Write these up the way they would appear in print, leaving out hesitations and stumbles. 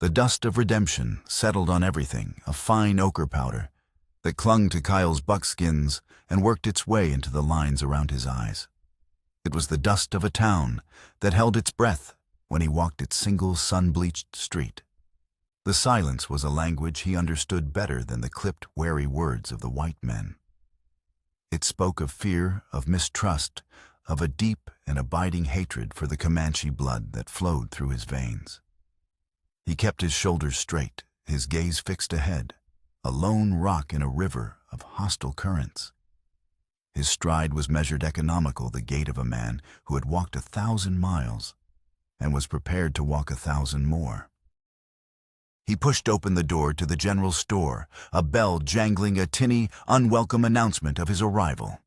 The dust of redemption settled on everything, a fine ochre powder that clung to Kyle's buckskins and worked its way into the lines around his eyes. It was the dust of a town that held its breath when he walked its single sun-bleached street. The silence was a language he understood better than the clipped, wary words of the white men. It spoke of fear, of mistrust, of a deep and abiding hatred for the Comanche blood that flowed through his veins. He kept his shoulders straight, his gaze fixed ahead, a lone rock in a river of hostile currents. His stride was measured economical, the gait of a man who had walked 1,000 miles and was prepared to walk 1,000 more. He pushed open the door to the general store, a bell jangling a tinny, unwelcome announcement of his arrival.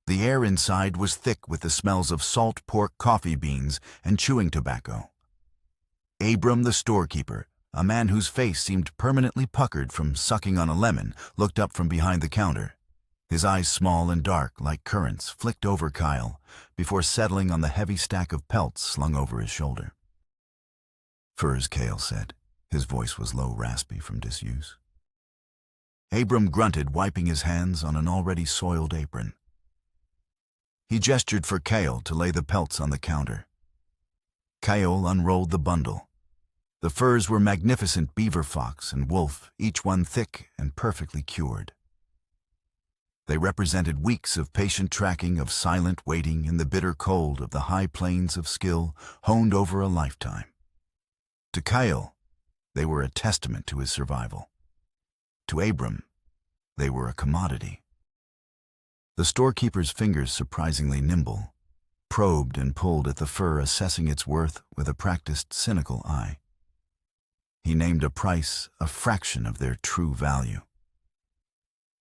The air inside was thick with the smells of salt pork, coffee beans, and chewing tobacco. Abram, the storekeeper, a man whose face seemed permanently puckered from sucking on a lemon, looked up from behind the counter. His eyes, small and dark like currants, flicked over Kyle before settling on the heavy stack of pelts slung over his shoulder. "Furs," Kyle said. His voice was low, raspy from disuse. Abram grunted, wiping his hands on an already soiled apron. He gestured for Kyle to lay the pelts on the counter. Kyle unrolled the bundle. The furs were magnificent beaver fox and wolf, each one thick and perfectly cured. They represented weeks of patient tracking, of silent waiting in the bitter cold of the high plains of skill honed over a lifetime. To Kyle, they were a testament to his survival. To Abram, they were a commodity. The storekeeper's fingers, surprisingly nimble, probed and pulled at the fur, assessing its worth with a practiced, cynical eye. He named a price a fraction of their true value.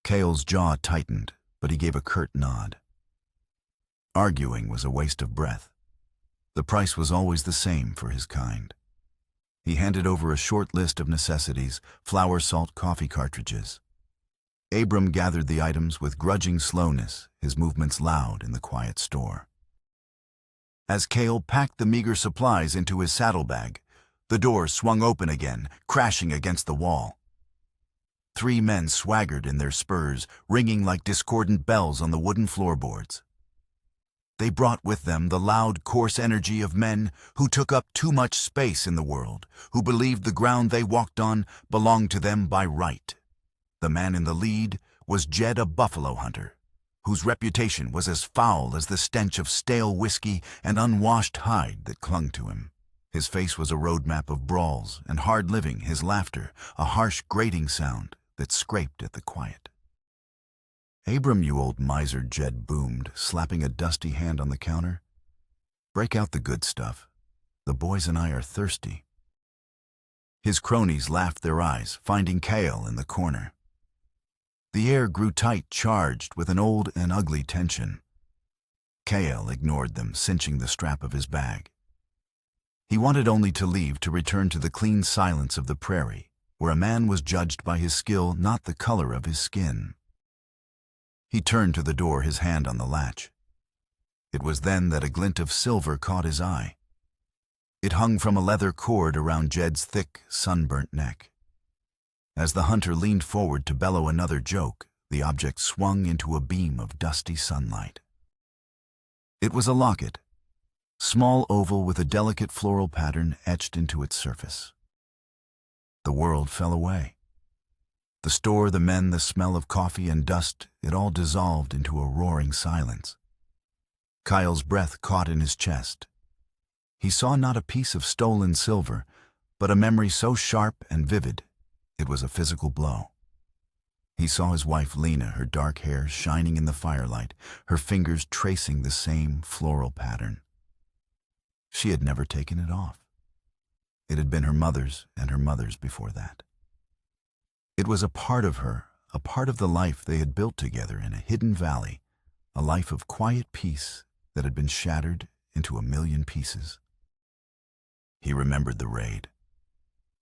Kyle's jaw tightened, but he gave a curt nod. Arguing was a waste of breath. The price was always the same for his kind. He handed over a short list of necessities: flour, salt, coffee cartridges. Abram gathered the items with grudging slowness, his movements loud in the quiet store. As Kyle packed the meager supplies into his saddlebag, the door swung open again, crashing against the wall. 3 men swaggered in their spurs, ringing like discordant bells on the wooden floorboards. They brought with them the loud, coarse energy of men who took up too much space in the world, who believed the ground they walked on belonged to them by right. The man in the lead was Jed, a buffalo hunter, whose reputation was as foul as the stench of stale whiskey and unwashed hide that clung to him. His face was a roadmap of brawls and hard living, his laughter a harsh, grating sound that scraped at the quiet. "Abram, you old miser," Jed boomed, slapping a dusty hand on the counter. "Break out the good stuff. The boys and I are thirsty." His cronies laughed their eyes, finding Kyle in the corner. The air grew tight, charged with an old and ugly tension. Kyle ignored them, cinching the strap of his bag. He wanted only to leave, to return to the clean silence of the prairie, where a man was judged by his skill, not the color of his skin. He turned to the door, his hand on the latch. It was then that a glint of silver caught his eye. It hung from a leather cord around Jed's thick, sunburnt neck. As the hunter leaned forward to bellow another joke, the object swung into a beam of dusty sunlight. It was a locket, small oval with a delicate floral pattern etched into its surface. The world fell away. The store, the men, the smell of coffee and dust, it all dissolved into a roaring silence. Kyle's breath caught in his chest. He saw not a piece of stolen silver, but a memory so sharp and vivid, it was a physical blow. He saw his wife Lena, her dark hair shining in the firelight, her fingers tracing the same floral pattern. She had never taken it off. It had been her mother's and her mother's before that. It was a part of her, a part of the life they had built together in a hidden valley, a life of quiet peace that had been shattered into a million pieces. He remembered the raid,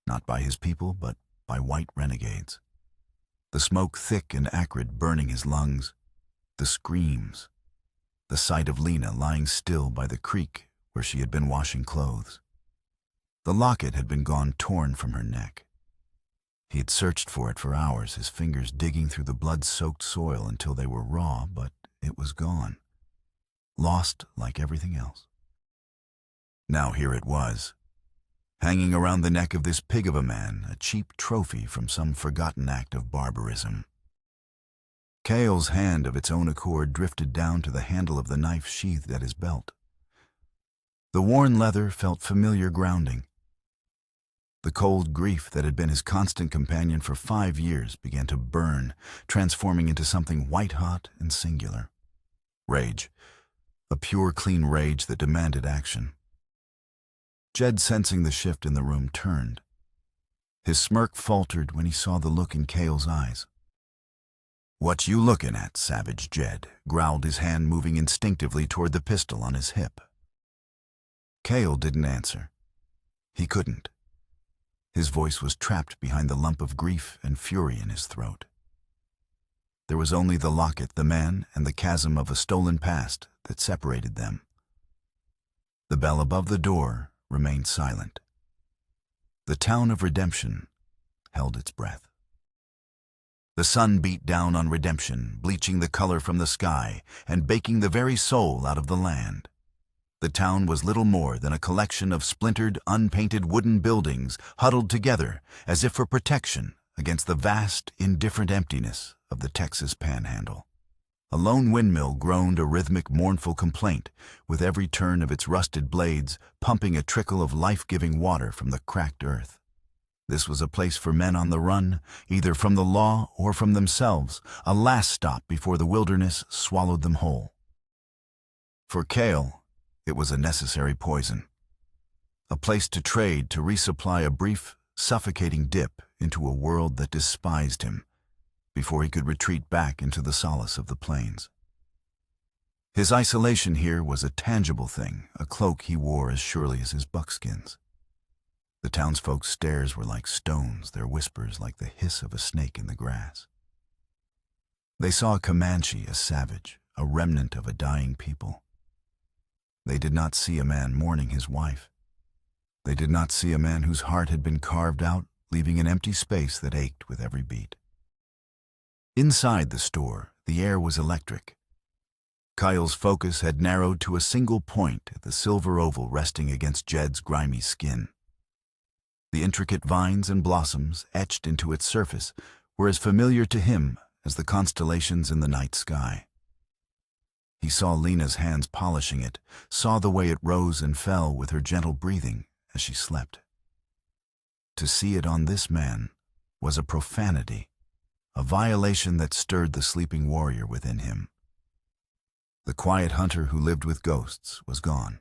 not by his people, but by white renegades. The smoke thick and acrid burning his lungs, the screams, the sight of Lena lying still by the creek where she had been washing clothes. The locket had been gone torn from her neck. He had searched for it for hours, his fingers digging through the blood-soaked soil until they were raw, but it was gone. Lost like everything else. Now here it was, hanging around the neck of this pig of a man, a cheap trophy from some forgotten act of barbarism. Cale's hand of its own accord drifted down to the handle of the knife sheathed at his belt. The worn leather felt familiar grounding. The cold grief that had been his constant companion for 5 years began to burn, transforming into something white-hot and singular. Rage. A pure, clean rage that demanded action. Jed, sensing the shift in the room, turned. His smirk faltered when he saw the look in Cale's eyes. "What you looking at, savage Jed?" growled, his hand moving instinctively toward the pistol on his hip. Cale didn't answer. He couldn't. His voice was trapped behind the lump of grief and fury in his throat. There was only the locket, the man, and the chasm of a stolen past that separated them. The bell above the door remained silent. The town of redemption held its breath. The sun beat down on redemption, bleaching the color from the sky and baking the very soul out of the land. The town was little more than a collection of splintered, unpainted wooden buildings huddled together as if for protection against the vast, indifferent emptiness of the Texas Panhandle. A lone windmill groaned a rhythmic, mournful complaint, with every turn of its rusted blades pumping a trickle of life-giving water from the cracked earth. This was a place for men on the run, either from the law or from themselves, a last stop before the wilderness swallowed them whole. For Cale, it was a necessary poison. A place to trade to resupply a brief, suffocating dip into a world that despised him, before he could retreat back into the solace of the plains. His isolation here was a tangible thing, a cloak he wore as surely as his buckskins. The townsfolk's stares were like stones, their whispers like the hiss of a snake in the grass. They saw a Comanche, a savage, a remnant of a dying people. They did not see a man mourning his wife. They did not see a man whose heart had been carved out, leaving an empty space that ached with every beat. Inside the store, the air was electric. Kyle's focus had narrowed to a single point at the silver oval resting against Jed's grimy skin. The intricate vines and blossoms etched into its surface were as familiar to him as the constellations in the night sky. He saw Lena's hands polishing it, saw the way it rose and fell with her gentle breathing as she slept. To see it on this man was a profanity, a violation that stirred the sleeping warrior within him. The quiet hunter who lived with ghosts was gone,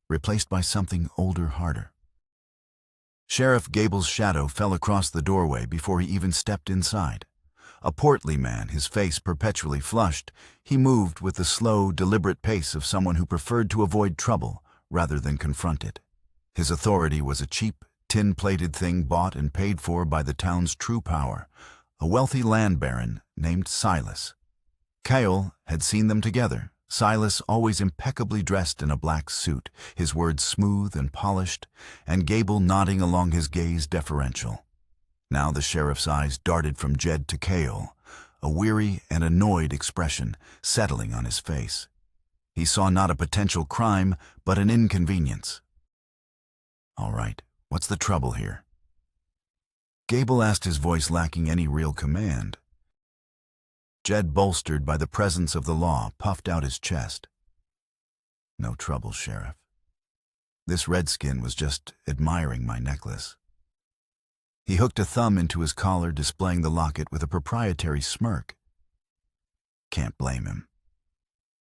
replaced by something older, harder. Sheriff Gable's shadow fell across the doorway before he even stepped inside. A portly man, his face perpetually flushed, he moved with the slow, deliberate pace of someone who preferred to avoid trouble rather than confront it. His authority was a cheap, tin-plated thing bought and paid for by the town's true power, a wealthy land baron named Silas. Cale had seen them together, Silas always impeccably dressed in a black suit, his words smooth and polished, and Gable nodding along his gaze deferential. Now the sheriff's eyes darted from Jed to Cale, a weary and annoyed expression settling on his face. He saw not a potential crime, but an inconvenience. "All right, what's the trouble here?" Gable asked, his voice lacking any real command. Jed, bolstered by the presence of the law, puffed out his chest. "No trouble, Sheriff. This redskin was just admiring my necklace." He hooked a thumb into his collar, displaying the locket with a proprietary smirk. "Can't blame him.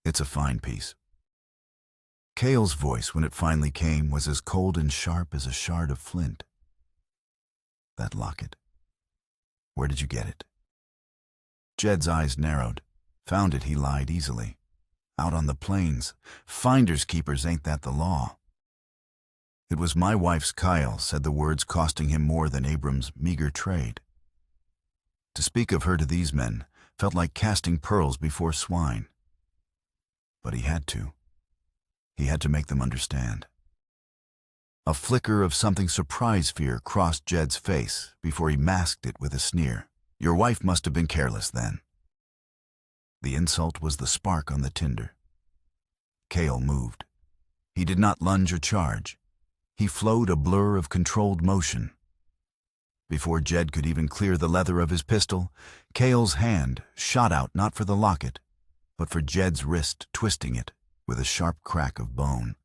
It's a fine piece." Cale's voice, when it finally came, was as cold and sharp as a shard of flint. "That locket. Where did you get it?" Jed's eyes narrowed. "Found it," he lied easily. "Out on the plains. Finders keepers, ain't that the law?" "It was my wife's Kyle," said the words costing him more than Abram's meager trade. To speak of her to these men felt like casting pearls before swine. But he had to. He had to make them understand. A flicker of something surprise fear crossed Jed's face before he masked it with a sneer. "Your wife must have been careless then." The insult was the spark on the tinder. Cale moved. He did not lunge or charge. He flowed a blur of controlled motion. Before Jed could even clear the leather of his pistol, Cale's hand shot out not for the locket, but for Jed's wrist, twisting it with a sharp crack of bone.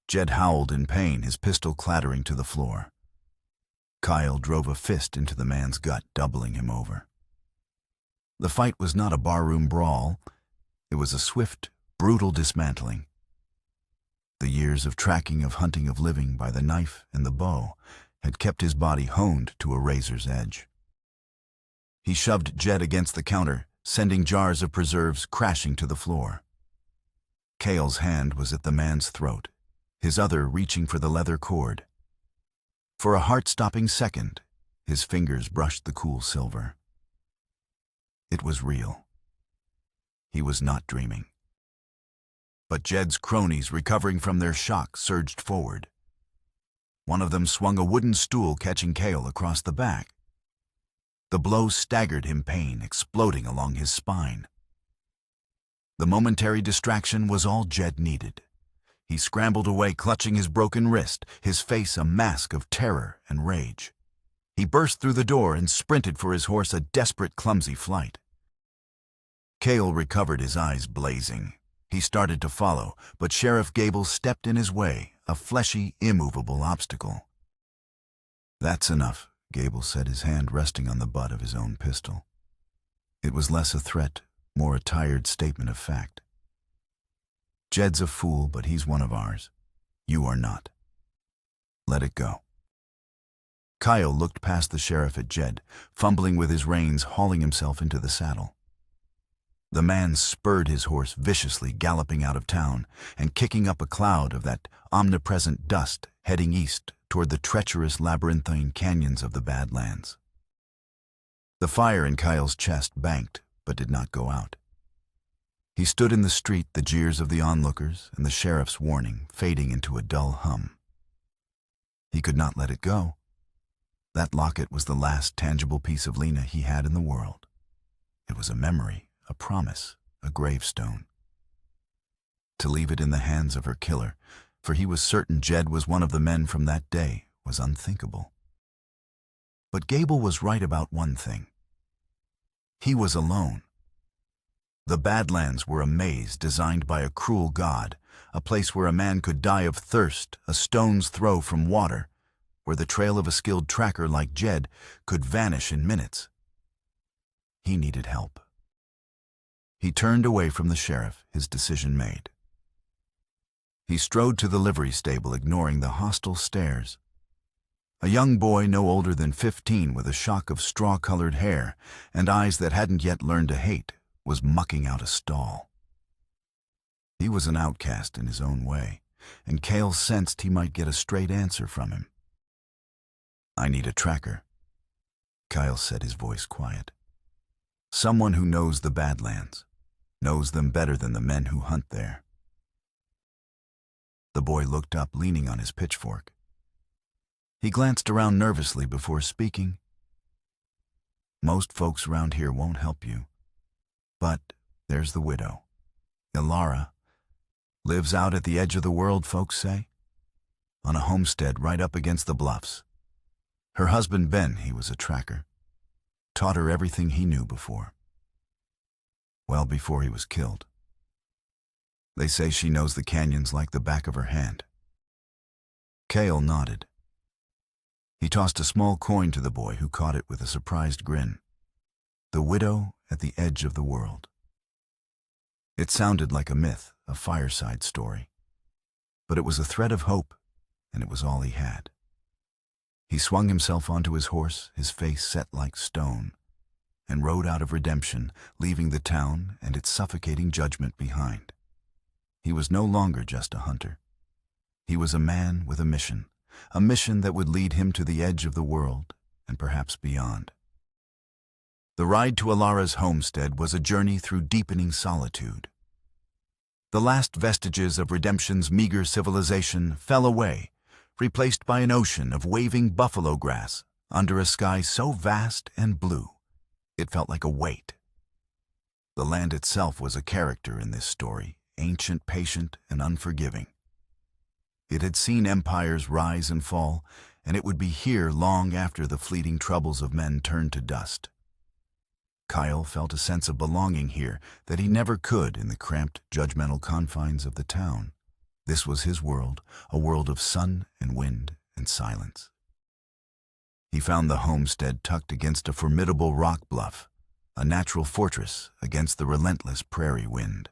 Jed howled in pain, his pistol clattering to the floor. Kyle drove a fist into the man's gut, doubling him over. The fight was not a barroom brawl. It was a swift, brutal dismantling. The years of tracking, of hunting, of living by the knife and the bow had kept his body honed to a razor's edge. He shoved Jed against the counter, sending jars of preserves crashing to the floor. Cale's hand was at the man's throat, his other reaching for the leather cord. For a heart-stopping second, his fingers brushed the cool silver. It was real. He was not dreaming. But Jed's cronies, recovering from their shock, surged forward. One of them swung a wooden stool, catching Cale across the back. The blow staggered him, pain exploding along his spine. The momentary distraction was all Jed needed. He scrambled away, clutching his broken wrist, his face a mask of terror and rage. He burst through the door and sprinted for his horse, a desperate, clumsy flight. Cale recovered, his eyes blazing. He started to follow, but Sheriff Gable stepped in his way, a fleshy, immovable obstacle. "That's enough," Gable said, his hand resting on the butt of his own pistol. It was less a threat, more a tired statement of fact. "Jed's a fool, but he's one of ours. You are not. Let it go." Kyle looked past the sheriff at Jed, fumbling with his reins, hauling himself into the saddle. The man spurred his horse viciously, galloping out of town and kicking up a cloud of that omnipresent dust, heading east toward the treacherous labyrinthine canyons of the Badlands. The fire in Kyle's chest banked, but did not go out. He stood in the street, the jeers of the onlookers and the sheriff's warning fading into a dull hum. He could not let it go. That locket was the last tangible piece of Lena he had in the world. It was a memory, a promise, a gravestone. To leave it in the hands of her killer, for he was certain Jed was one of the men from that day, was unthinkable. But Gable was right about one thing. He was alone. The Badlands were a maze designed by a cruel god, a place where a man could die of thirst, a stone's throw from water, where the trail of a skilled tracker like Jed could vanish in minutes. He needed help. He turned away from the sheriff, his decision made. He strode to the livery stable, ignoring the hostile stares. A young boy no older than 15, with a shock of straw-colored hair and eyes that hadn't yet learned to hate, was mucking out a stall. He was an outcast in his own way, and Cale sensed he might get a straight answer from him. "I need a tracker," Kyle said, his voice quiet. "Someone who knows the Badlands, knows them better than the men who hunt there." The boy looked up, leaning on his pitchfork. He glanced around nervously before speaking. "Most folks around here won't help you. But there's the widow, Ilara. Lives out at the edge of the world, folks say. On a homestead right up against the bluffs. Her husband Ben, he was a tracker. Taught her everything he knew before. Well, before he was killed. They say she knows the canyons like the back of her hand." Cale nodded. He tossed a small coin to the boy, who caught it with a surprised grin. The widow at the edge of the world. It sounded like a myth, a fireside story. But it was a thread of hope, and it was all he had. He swung himself onto his horse, his face set like stone, and rode out of Redemption, leaving the town and its suffocating judgment behind. He was no longer just a hunter. He was a man with a mission that would lead him to the edge of the world and perhaps beyond. The ride to Ilara's homestead was a journey through deepening solitude. The last vestiges of Redemption's meager civilization fell away, replaced by an ocean of waving buffalo grass under a sky so vast and blue, it felt like a weight. The land itself was a character in this story, ancient, patient, and unforgiving. It had seen empires rise and fall, and it would be here long after the fleeting troubles of men turned to dust. Kyle felt a sense of belonging here that he never could in the cramped, judgmental confines of the town. This was his world, a world of sun and wind and silence. He found the homestead tucked against a formidable rock bluff, a natural fortress against the relentless prairie wind.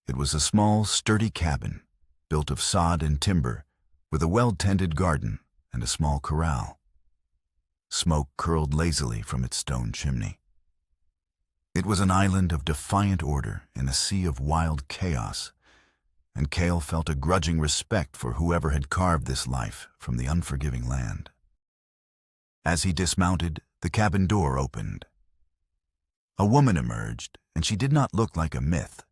It was a small, sturdy cabin, built of sod and timber, with a well-tended garden and a small corral. Smoke curled lazily from its stone chimney. It was an island of defiant order in a sea of wild chaos, and Cale felt a grudging respect for whoever had carved this life from the unforgiving land. As he dismounted, the cabin door opened. A woman emerged, and she did not look like a myth.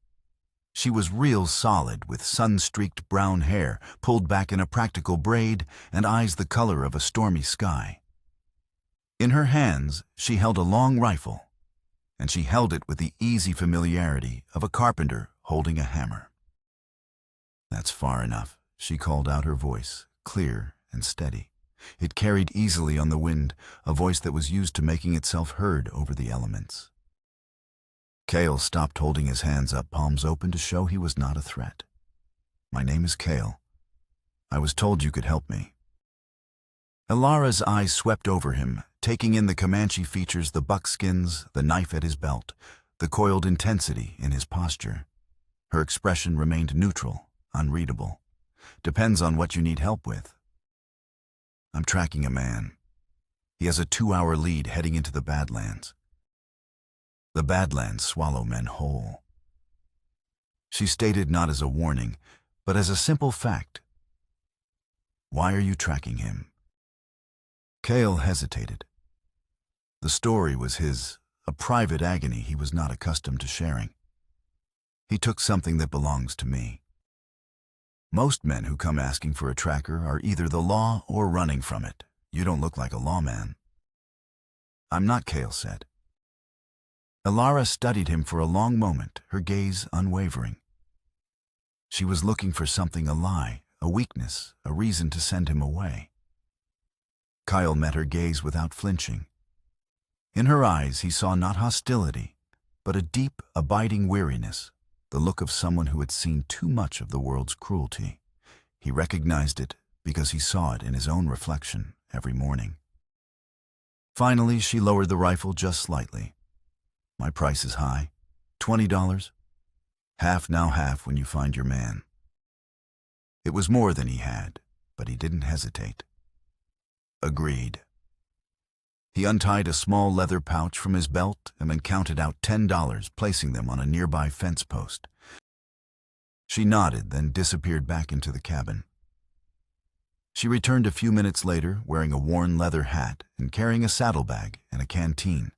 She was real solid, with sun-streaked brown hair pulled back in a practical braid and eyes the color of a stormy sky. In her hands, she held a long rifle, and she held it with the easy familiarity of a carpenter holding a hammer. "That's far enough," she called out, her voice clear and steady. It carried easily on the wind, a voice that was used to making itself heard over the elements. Cale stopped holding his hands up, palms open, to show he was not a threat. "My name is Cale. I was told you could help me." Ilara's eyes swept over him, taking in the Comanche features, the buckskins, the knife at his belt, the coiled intensity in his posture. Her expression remained neutral, unreadable. "Depends on what you need help with." "I'm tracking a man. He has a 2-hour lead heading into the Badlands. The Badlands swallow men whole." She stated not as a warning, but as a simple fact. "Why are you tracking him?" Cale hesitated. The story was his, a private agony he was not accustomed to sharing. "He took something that belongs to me. Most men who come asking for a tracker are either the law or running from it. You don't look like a lawman." "I'm not," Cale said. Ilara studied him for a long moment, her gaze unwavering. She was looking for something, a lie, a weakness, a reason to send him away. Kyle met her gaze without flinching. In her eyes he saw not hostility, but a deep, abiding weariness, the look of someone who had seen too much of the world's cruelty. He recognized it because he saw it in his own reflection every morning. Finally, she lowered the rifle just slightly. "My price is high. $20. Half now, half when you find your man." It was more than he had, but he didn't hesitate. "Agreed." He untied a small leather pouch from his belt and then counted out $10, placing them on a nearby fence post. She nodded, then disappeared back into the cabin. She returned a few minutes later, wearing a worn leather hat and carrying a saddlebag and a canteen.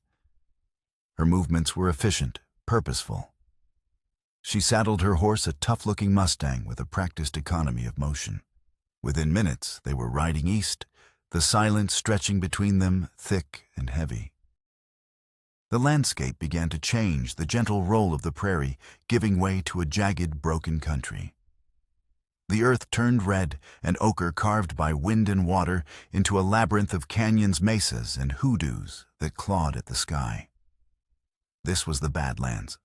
Her movements were efficient, purposeful. She saddled her horse, a tough-looking Mustang with a practiced economy of motion. Within minutes, they were riding east, the silence stretching between them, thick and heavy. The landscape began to change, the gentle roll of the prairie giving way to a jagged, broken country. The earth turned red and ochre, carved by wind and water, into a labyrinth of canyons, mesas, and hoodoos that clawed at the sky. This was the Badlands.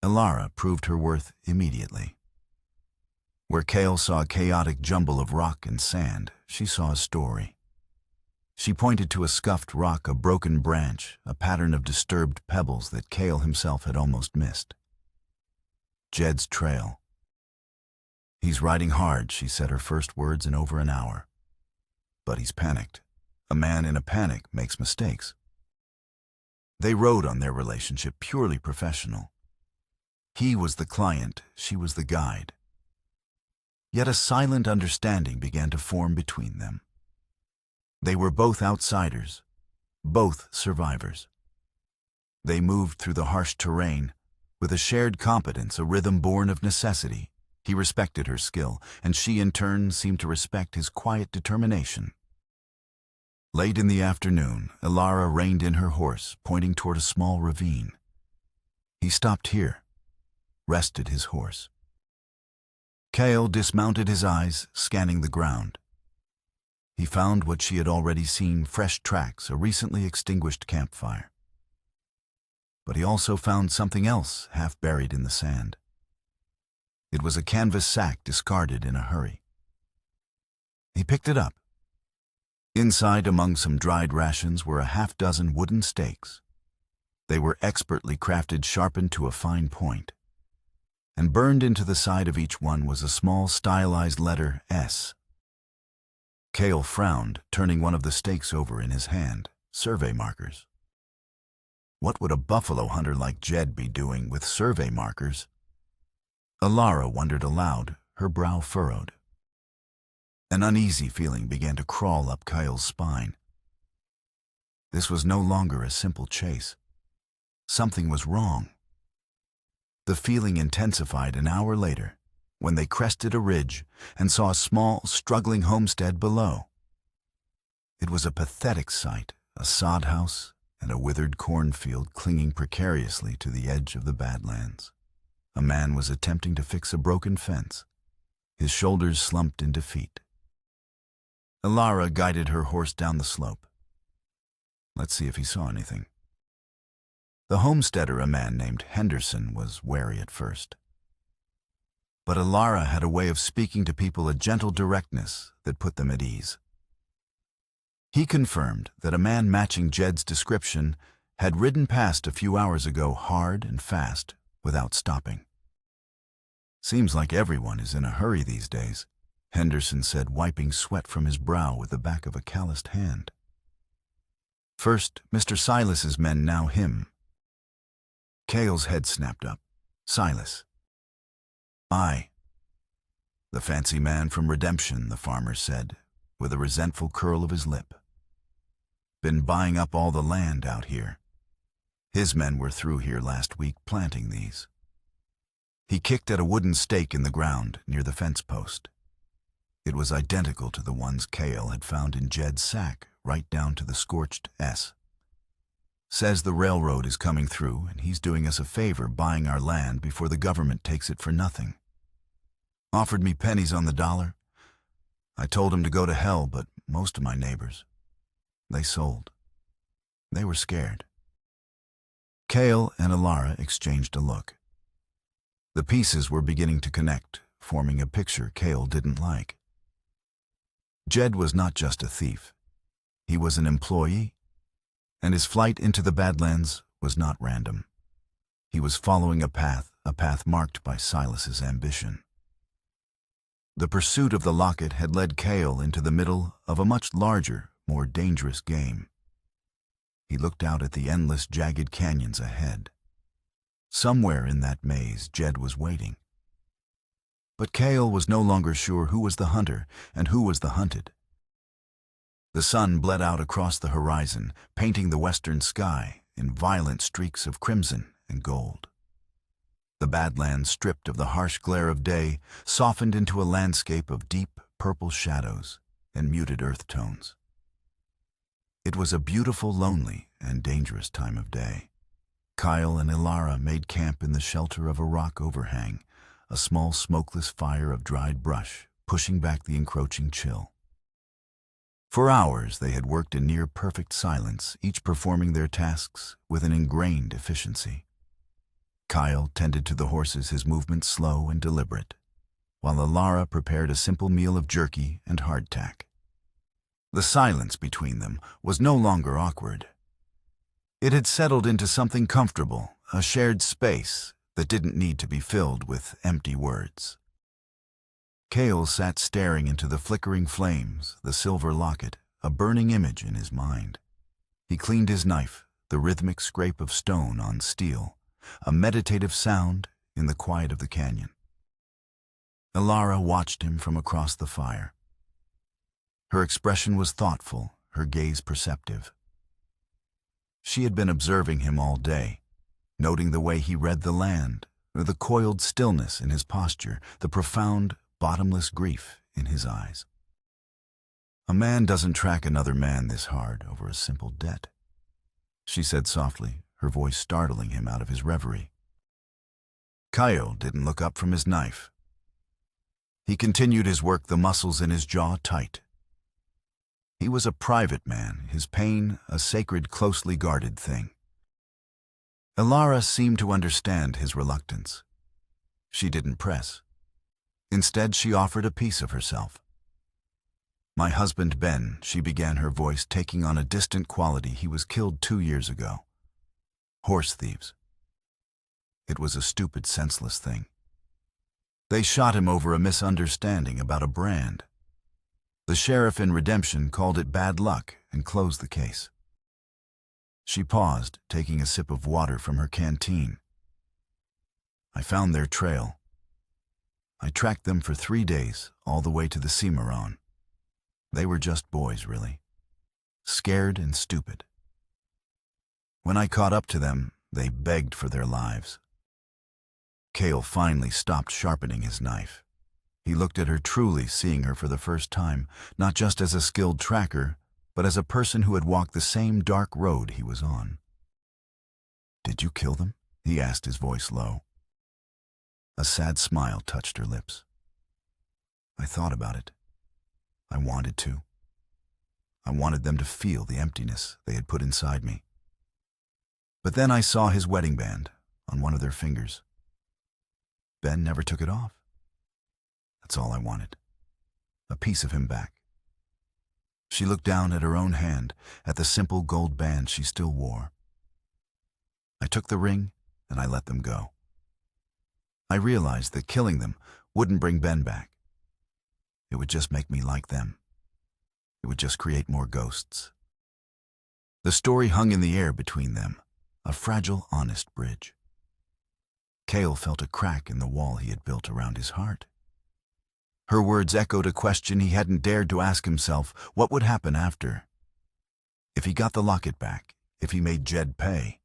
Ilara proved her worth immediately. Where Cale saw a chaotic jumble of rock and sand, she saw a story. She pointed to a scuffed rock, a broken branch, a pattern of disturbed pebbles that Cale himself had almost missed. "Jed's trail." "He's riding hard," she said, her first words in over an hour. "But he's panicked. A man in a panic makes mistakes." They rode on their relationship, purely professional. He was the client, she was the guide. Yet a silent understanding began to form between them. They were both outsiders, both survivors. They moved through the harsh terrain with a shared competence, a rhythm born of necessity. He respected her skill, and she in turn seemed to respect his quiet determination. Late in the afternoon, Ilara reined in her horse, pointing toward a small ravine. He stopped here, rested his horse. Cale dismounted his eyes, scanning the ground. He found what she had already seen, fresh tracks, a recently extinguished campfire. But he also found something else half buried in the sand. It was a canvas sack discarded in a hurry. He picked it up. Inside, among some dried rations, were a half-dozen wooden stakes. They were expertly crafted, sharpened to a fine point. And burned into the side of each one was a small stylized letter S. Cale frowned, turning one of the stakes over in his hand. Survey markers. What would a buffalo hunter like Jed be doing with survey markers? Ilara wondered aloud, her brow furrowed. An uneasy feeling began to crawl up Cale's spine. This was no longer a simple chase. Something was wrong. The feeling intensified an hour later, when they crested a ridge and saw a small, struggling homestead below. It was a pathetic sight, a sod house and a withered cornfield clinging precariously to the edge of the Badlands. A man was attempting to fix a broken fence, his shoulders slumped in defeat. Ilara guided her horse down the slope. Let's see if he saw anything. The homesteader, a man named Henderson, was wary at first. But Ilara had a way of speaking to people, a gentle directness that put them at ease. He confirmed that a man matching Jed's description had ridden past a few hours ago, hard and fast, without stopping. Seems like everyone is in a hurry these days, Henderson said, wiping sweat from his brow with the back of a calloused hand. First, Mr. Silas's men, now him. Cale's head snapped up. Silas. Aye. The fancy man from Redemption, the farmer said, with a resentful curl of his lip. Been buying up all the land out here. His men were through here last week planting these. He kicked at a wooden stake in the ground near the fence post. It was identical to the ones Cale had found in Jed's sack, right down to the scorched S. Says the railroad is coming through and he's doing us a favor buying our land before the government takes it for nothing. Offered me pennies on the dollar. I told him to go to hell, but most of my neighbors, they sold. They were scared. Cale and Ilara exchanged a look. The pieces were beginning to connect, forming a picture Cale didn't like. Jed was not just a thief. He was an employee, and his flight into the Badlands was not random. He was following a path marked by Silas's ambition. The pursuit of the locket had led Cale into the middle of a much larger, more dangerous game. He looked out at the endless, jagged canyons ahead. Somewhere in that maze, Jed was waiting. But Cale was no longer sure who was the hunter and who was the hunted. The sun bled out across the horizon, painting the western sky in violent streaks of crimson and gold. The Badlands, stripped of the harsh glare of day, softened into a landscape of deep purple shadows and muted earth tones. It was a beautiful, lonely, and dangerous time of day. Cale and Ilara made camp in the shelter of a rock overhang, a small smokeless fire of dried brush pushing back the encroaching chill. For hours they had worked in near-perfect silence, each performing their tasks with an ingrained efficiency. Cale tended to the horses, his movements slow and deliberate, while Ilara prepared a simple meal of jerky and hardtack. The silence between them was no longer awkward. It had settled into something comfortable, a shared space that didn't need to be filled with empty words. Cale sat staring into the flickering flames, the silver locket, a burning image in his mind. He cleaned his knife, the rhythmic scrape of stone on steel, a meditative sound in the quiet of the canyon. Ilara watched him from across the fire. Her expression was thoughtful, her gaze perceptive. She had been observing him all day, noting the way he read the land, the coiled stillness in his posture, the profound, bottomless grief in his eyes. "A man doesn't track another man this hard over a simple debt," she said softly, her voice startling him out of his reverie. Kyle didn't look up from his knife. He continued his work, the muscles in his jaw tight. He was a private man, his pain a sacred, closely guarded thing. Ilara seemed to understand his reluctance. She didn't press. Instead, she offered a piece of herself. "My husband Ben," she began, her voice taking on a distant quality. "He was killed 2 years ago. Horse thieves. It was a stupid, senseless thing. They shot him over a misunderstanding about a brand. The sheriff in Redemption called it bad luck and closed the case." She paused, taking a sip of water from her canteen. "I found their trail. I tracked them for 3 days, all the way to the Cimarron. They were just boys, really. Scared and stupid. When I caught up to them, they begged for their lives." Cale finally stopped sharpening his knife. He looked at her, truly seeing her for the first time, not just as a skilled tracker, but as a person who had walked the same dark road he was on. "Did you kill them?" he asked, his voice low. A sad smile touched her lips. "I thought about it. I wanted to. I wanted them to feel the emptiness they had put inside me. But then I saw his wedding band on one of their fingers. Ben never took it off. That's all I wanted. A piece of him back." She looked down at her own hand, at the simple gold band she still wore. "I took the ring and I let them go. I realized that killing them wouldn't bring Ben back. It would just make me like them. It would just create more ghosts." The story hung in the air between them, a fragile, honest bridge. Cale felt a crack in the wall he had built around his heart. Her words echoed a question he hadn't dared to ask himself. What would happen after? If he got the locket back, if he made Jed pay,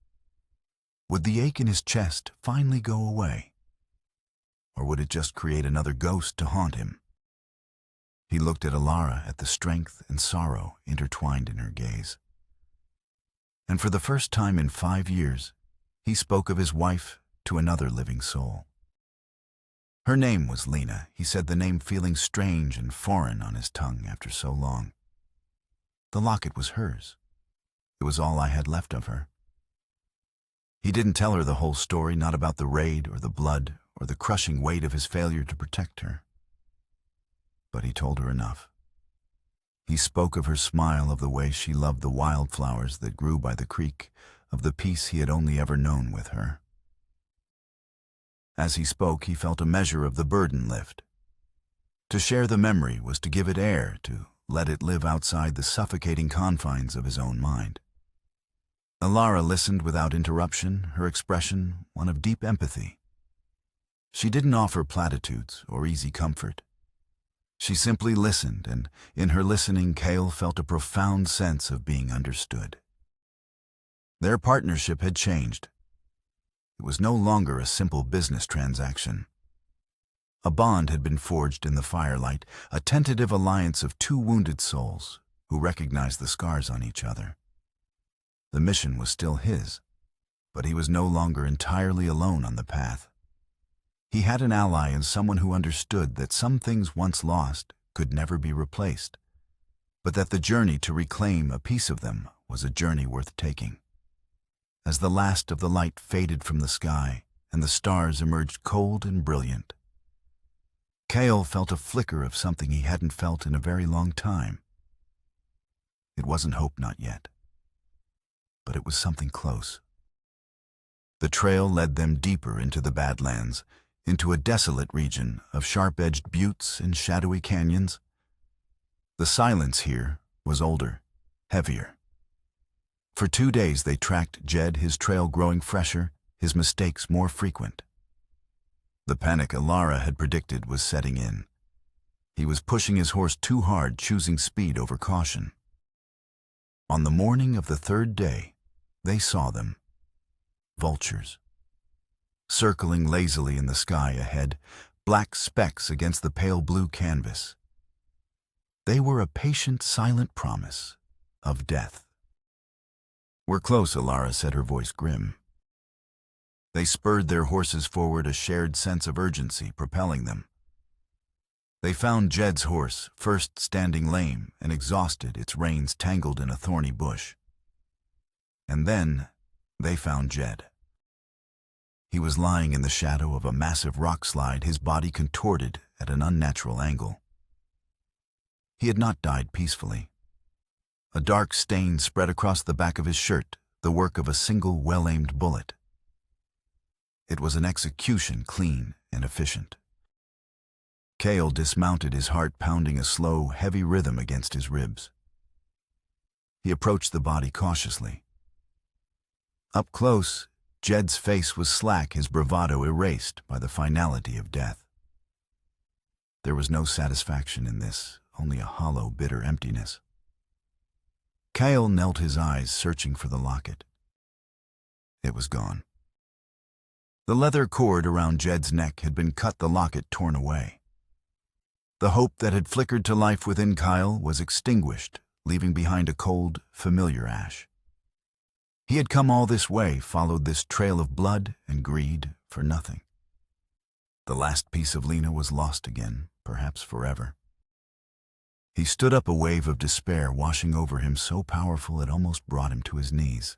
would the ache in his chest finally go away? Or would it just create another ghost to haunt him? He looked at Ilara, at the strength and sorrow intertwined in her gaze. And for the first time in 5 years, he spoke of his wife to another living soul. Her name was Lena, he said, the name feeling strange and foreign on his tongue after so long. The locket was hers. It was all I had left of her. He didn't tell her the whole story, not about the raid or the blood or the crushing weight of his failure to protect her. But he told her enough. He spoke of her smile, of the way she loved the wildflowers that grew by the creek, of the peace he had only ever known with her. As he spoke, he felt a measure of the burden lift. To share the memory was to give it air, to let it live outside the suffocating confines of his own mind. Ilara listened without interruption, her expression one of deep empathy. She didn't offer platitudes or easy comfort. She simply listened, and in her listening, Cale felt a profound sense of being understood. Their partnership had changed. It was no longer a simple business transaction. A bond had been forged in the firelight, a tentative alliance of 2 wounded souls who recognized the scars on each other. The mission was still his, but he was no longer entirely alone on the path. He had an ally and someone who understood that some things once lost could never be replaced, but that the journey to reclaim a piece of them was a journey worth taking. As the last of the light faded from the sky and the stars emerged cold and brilliant, Cale felt a flicker of something he hadn't felt in a very long time. It wasn't hope, not yet, but it was something close. The trail led them deeper into the Badlands, into a desolate region of sharp-edged buttes and shadowy canyons. The silence here was older, heavier. For 2 days they tracked Jed, his trail growing fresher, his mistakes more frequent. The panic Ilara had predicted was setting in. He was pushing his horse too hard, choosing speed over caution. On the morning of the 3rd day, they saw them. Vultures. circling lazily in the sky ahead, black specks against the pale blue canvas. They were a patient, silent promise of death. "We're close," Alara said, her voice grim. They spurred their horses forward, a shared sense of urgency propelling them. They found Jed's horse, first standing lame and exhausted, its reins tangled in a thorny bush. And then they found Jed. He was lying in the shadow of a massive rock slide, his body contorted at an unnatural angle. He had not died peacefully. A dark stain spread across the back of his shirt, the work of a single well-aimed bullet. It was an execution, clean and efficient. Cale dismounted, his heart pounding a slow, heavy rhythm against his ribs. He approached the body cautiously. Up close, Jed's face was slack, his bravado erased by the finality of death. There was no satisfaction in this, only a hollow, bitter emptiness. Cale knelt, his eyes searching for the locket. It was gone. The leather cord around Jed's neck had been cut, the locket torn away. The hope that had flickered to life within Kyle was extinguished, leaving behind a cold, familiar ash. He had come all this way, followed this trail of blood and greed for nothing. The last piece of Lena was lost again, perhaps forever. He stood up, a wave of despair washing over him, so powerful it almost brought him to his knees.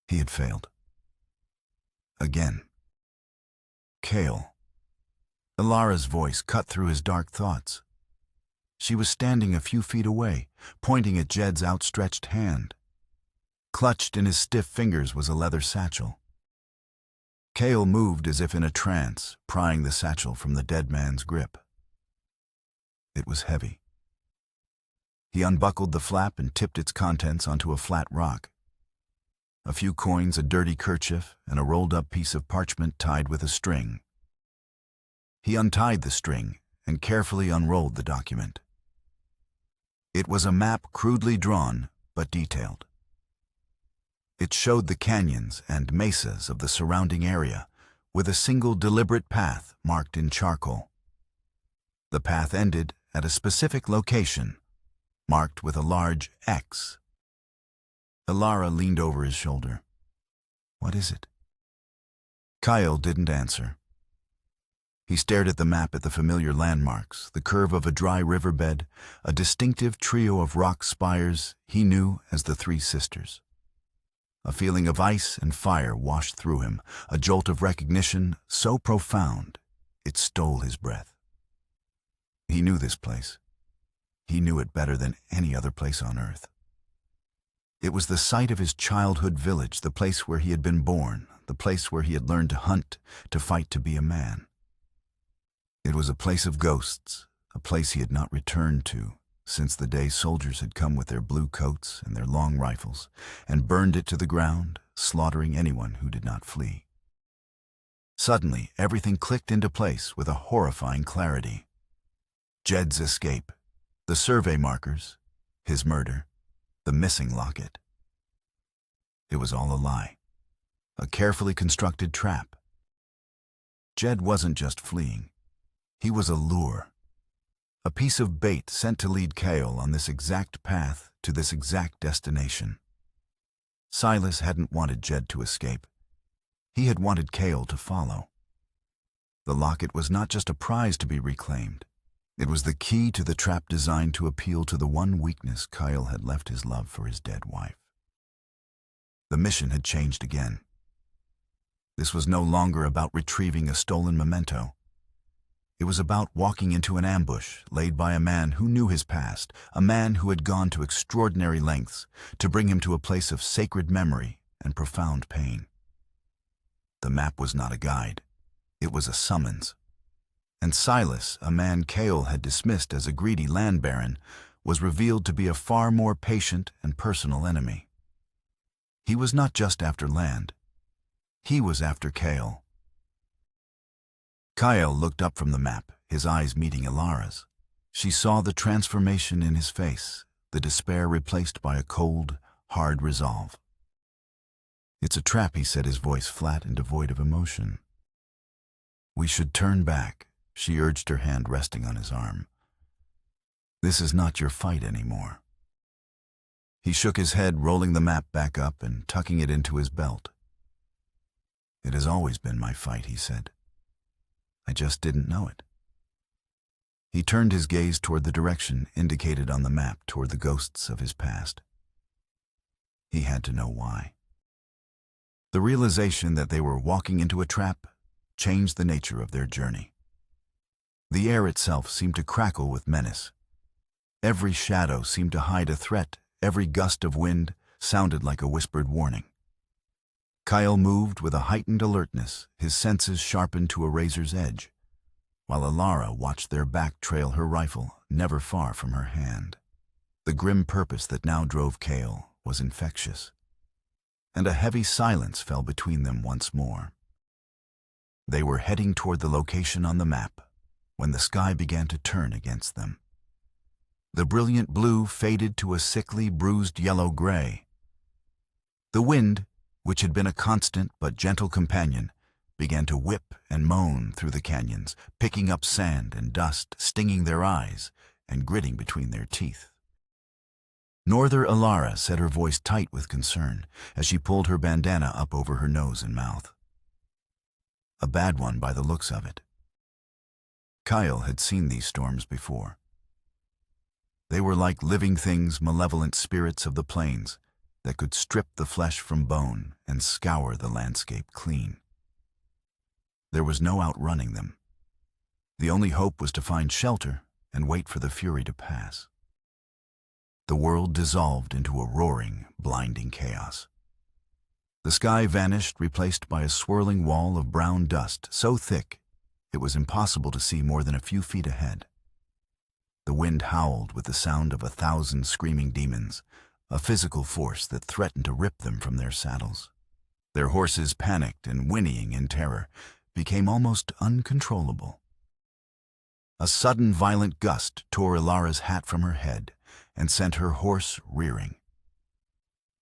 He had failed. Again. Cale. Alara's voice cut through his dark thoughts. She was standing a few feet away, pointing at Jed's outstretched hand. Clutched in his stiff fingers was a leather satchel. Cale moved as if in a trance, prying the satchel from the dead man's grip. It was heavy. He unbuckled the flap and tipped its contents onto a flat rock. A few coins, a dirty kerchief, and a rolled-up piece of parchment tied with a string. He untied the string and carefully unrolled the document. It was a map, crudely drawn but detailed. It showed the canyons and mesas of the surrounding area, with a single deliberate path marked in charcoal. The path ended at a specific location, marked with a large X. Alara leaned over his shoulder. "What is it?" Kyle didn't answer. He stared at the map, at the familiar landmarks, the curve of a dry riverbed, a distinctive trio of rock spires he knew as the Three Sisters. A feeling of ice and fire washed through him, a jolt of recognition so profound it stole his breath. He knew this place. He knew it better than any other place on Earth. It was the site of his childhood village, the place where he had been born, the place where he had learned to hunt, to fight, to be a man. It was a place of ghosts, a place he had not returned to since the day soldiers had come with their blue coats and their long rifles and burned it to the ground, slaughtering anyone who did not flee. Suddenly, everything clicked into place with a horrifying clarity. Jed's escape, the survey markers, his murder, the missing locket. It was all a lie, a carefully constructed trap. Jed wasn't just fleeing. He was a lure, a piece of bait sent to lead Cale on this exact path to this exact destination. Silas hadn't wanted Jed to escape. He had wanted Cale to follow. The locket was not just a prize to be reclaimed. It was the key to the trap designed to appeal to the one weakness Kyle had left: his love for his dead wife. The mission had changed again. This was no longer about retrieving a stolen memento. It was about walking into an ambush laid by a man who knew his past, a man who had gone to extraordinary lengths to bring him to a place of sacred memory and profound pain. The map was not a guide. It was a summons. And Silas, a man Cale had dismissed as a greedy land baron, was revealed to be a far more patient and personal enemy. He was not just after land. He was after Cale. Kyle looked up from the map, his eyes meeting Alara's. She saw the transformation in his face, the despair replaced by a cold, hard resolve. "It's a trap," he said, his voice flat and devoid of emotion. "We should turn back," she urged, her hand resting on his arm. "This is not your fight anymore." He shook his head, rolling the map back up and tucking it into his belt. "It has always been my fight," he said. "I just didn't know it." He turned his gaze toward the direction indicated on the map, toward the ghosts of his past. He had to know why. The realization that they were walking into a trap changed the nature of their journey. The air itself seemed to crackle with menace. Every shadow seemed to hide a threat. Every gust of wind sounded like a whispered warning. Kyle moved with a heightened alertness, his senses sharpened to a razor's edge, while Alara watched their back trail her rifle never far from her hand. The grim purpose that now drove Kale was infectious, and a heavy silence fell between them once more. They were heading toward the location on the map when the sky began to turn against them. The brilliant blue faded to a sickly, bruised yellow-gray. The wind, which had been a constant but gentle companion, began to whip and moan through the canyons, picking up sand and dust, stinging their eyes and gritting between their teeth. Norther Alara said, her voice tight with concern, as she pulled her bandana up over her nose and mouth. A bad one by the looks of it. Kyle had seen these storms before. They were like living things, malevolent spirits of the plains that could strip the flesh from bone and scour the landscape clean. There was no outrunning them. The only hope was to find shelter and wait for the fury to pass. The world dissolved into a roaring, blinding chaos. The sky vanished, replaced by a swirling wall of brown dust so thick it was impossible to see more than a few feet ahead. The wind howled with the sound of 1,000 screaming demons, a physical force that threatened to rip them from their saddles. Their horses, panicked and whinnying in terror, became almost uncontrollable. A sudden violent gust tore Ilara's hat from her head and sent her horse rearing.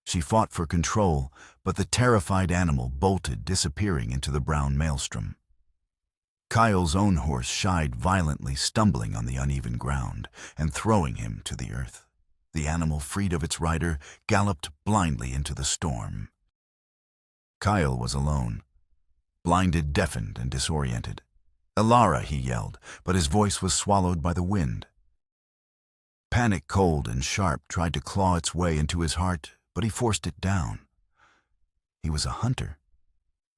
She fought for control, but the terrified animal bolted, disappearing into the brown maelstrom. Kyle's own horse shied violently, stumbling on the uneven ground and throwing him to the earth. The animal, freed of its rider, galloped blindly into the storm. Kyle was alone, blinded, deafened, and disoriented. "Alara," he yelled, but his voice was swallowed by the wind. Panic, cold and sharp, tried to claw its way into his heart, but he forced it down. He was a hunter.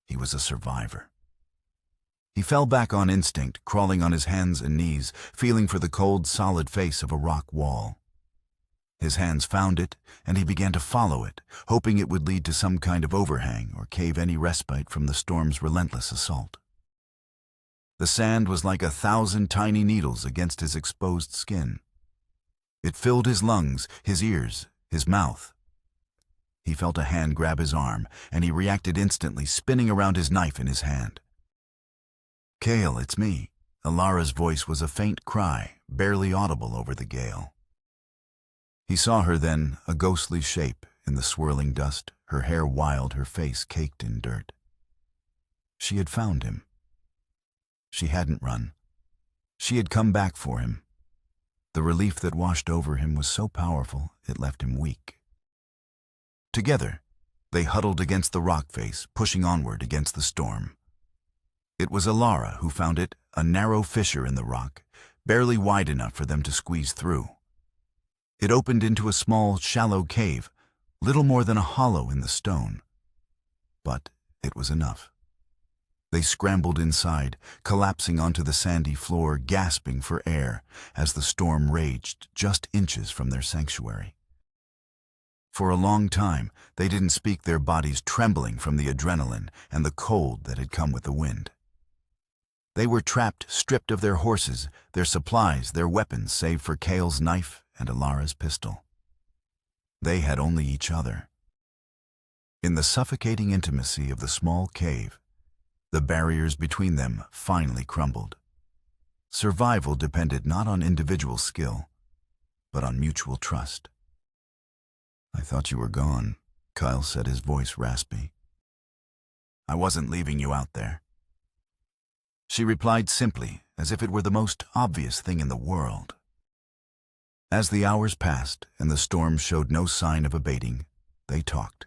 He was a survivor. He fell back on instinct, crawling on his hands and knees, feeling for the cold, solid face of a rock wall. His hands found it, and he began to follow it, hoping it would lead to some kind of overhang or cave any respite from the storm's relentless assault. The sand was like 1,000 tiny needles against his exposed skin. It filled his lungs, his ears, his mouth. He felt a hand grab his arm, and he reacted instantly, spinning around his knife in his hand. "Kale, it's me." Alara's voice was a faint cry, barely audible over the gale. He saw her then, a ghostly shape in the swirling dust, her hair wild, her face caked in dirt. She had found him. She hadn't run. She had come back for him. The relief that washed over him was so powerful it left him weak. Together, they huddled against the rock face, pushing onward against the storm. It was Alara who found it, a narrow fissure in the rock, barely wide enough for them to squeeze through. It opened into a small, shallow cave, little more than a hollow in the stone. But it was enough. They scrambled inside, collapsing onto the sandy floor, gasping for air as the storm raged just inches from their sanctuary. For a long time, they didn't speak, their bodies trembling from the adrenaline and the cold that had come with the wind. They were trapped, stripped of their horses, their supplies, their weapons, save for Kale's knife and Alara's pistol. They had only each other. In the suffocating intimacy of the small cave, the barriers between them finally crumbled. Survival depended not on individual skill, but on mutual trust. "I thought you were gone," Kyle said, his voice raspy. I wasn't leaving you out there." She replied simply, as if it were the most obvious thing in the world. As the hours passed and the storm showed no sign of abating, they talked.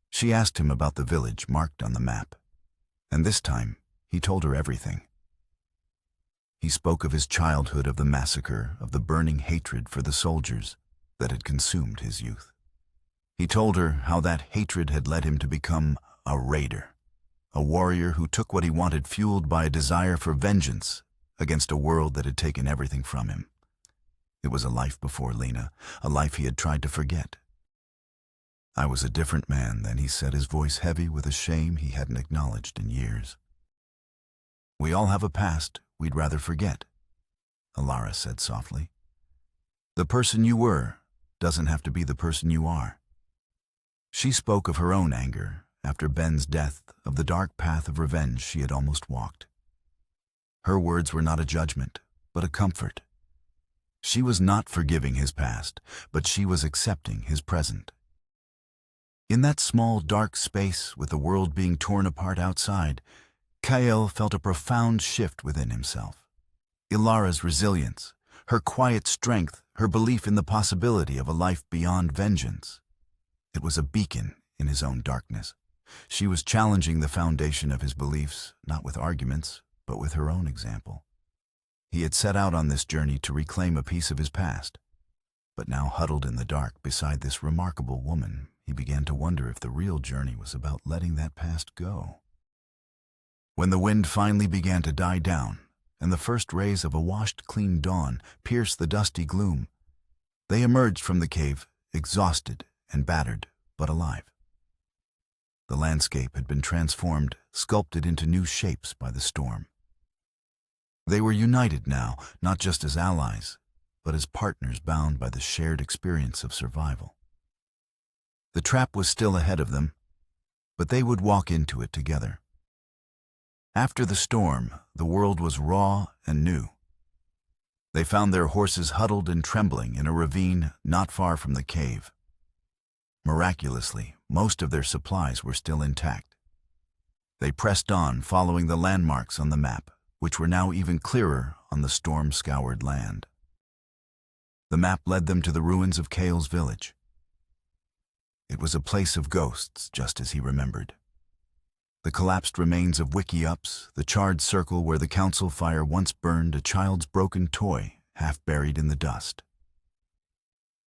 She asked him about the village marked on the map, and this time he told her everything. He spoke of his childhood, of the massacre, of the burning hatred for the soldiers that had consumed his youth. He told her how that hatred had led him to become a raider, a warrior who took what he wanted, fueled by a desire for vengeance against a world that had taken everything from him. It was a life before Lena, a life he had tried to forget. "I was a different man then," he said, his voice heavy with a shame he hadn't acknowledged in years. "We all have a past we'd rather forget," Alara said softly. "The person you were doesn't have to be the person you are." She spoke of her own anger after Ben's death, of the dark path of revenge she had almost walked. Her words were not a judgment, but a comfort. She was not forgiving his past, but she was accepting his present. In that small, dark space, with the world being torn apart outside, Kael felt a profound shift within himself. Ilara's resilience, her quiet strength, her belief in the possibility of a life beyond vengeance. It was a beacon in his own darkness. She was challenging the foundation of his beliefs, not with arguments, but with her own example. He had set out on this journey to reclaim a piece of his past, but now huddled in the dark beside this remarkable woman, he began to wonder if the real journey was about letting that past go. When the wind finally began to die down, and the first rays of a washed-clean dawn pierced the dusty gloom, they emerged from the cave, exhausted and battered, but alive. The landscape had been transformed, sculpted into new shapes by the storm. They were united now, not just as allies, but as partners bound by the shared experience of survival. The trap was still ahead of them, but they would walk into it together. After the storm, the world was raw and new. They found their horses huddled and trembling in a ravine not far from the cave. Miraculously, most of their supplies were still intact. They pressed on, following the landmarks on the map, which were now even clearer on the storm-scoured land. The map led them to the ruins of Kael's village. It was a place of ghosts, just as he remembered. The collapsed remains of wiki-ups, the charred circle where the council fire once burned a child's broken toy, half buried in the dust.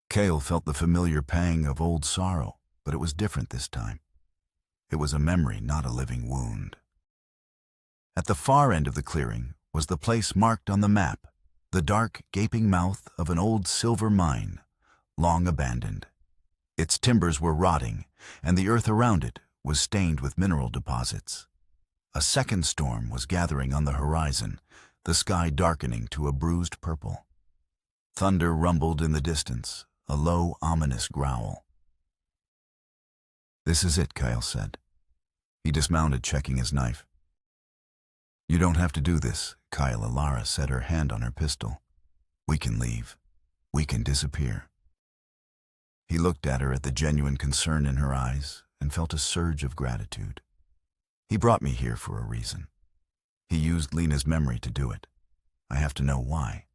Kael felt the familiar pang of old sorrow, but it was different this time. It was a memory, not a living wound. At the far end of the clearing was the place marked on the map, the dark, gaping mouth of an old silver mine, long abandoned. Its timbers were rotting, and the earth around it was stained with mineral deposits. A second storm was gathering on the horizon, the sky darkening to a bruised purple. Thunder rumbled in the distance, a low, ominous growl. "This is it," Kael said. He dismounted, checking his knife. "You don't have to do this," Kael. Alara set her hand on her pistol. "We can leave. We can disappear." He looked at her, at the genuine concern in her eyes, and felt a surge of gratitude. "He brought me here for a reason. He used Lena's memory to do it. I have to know why."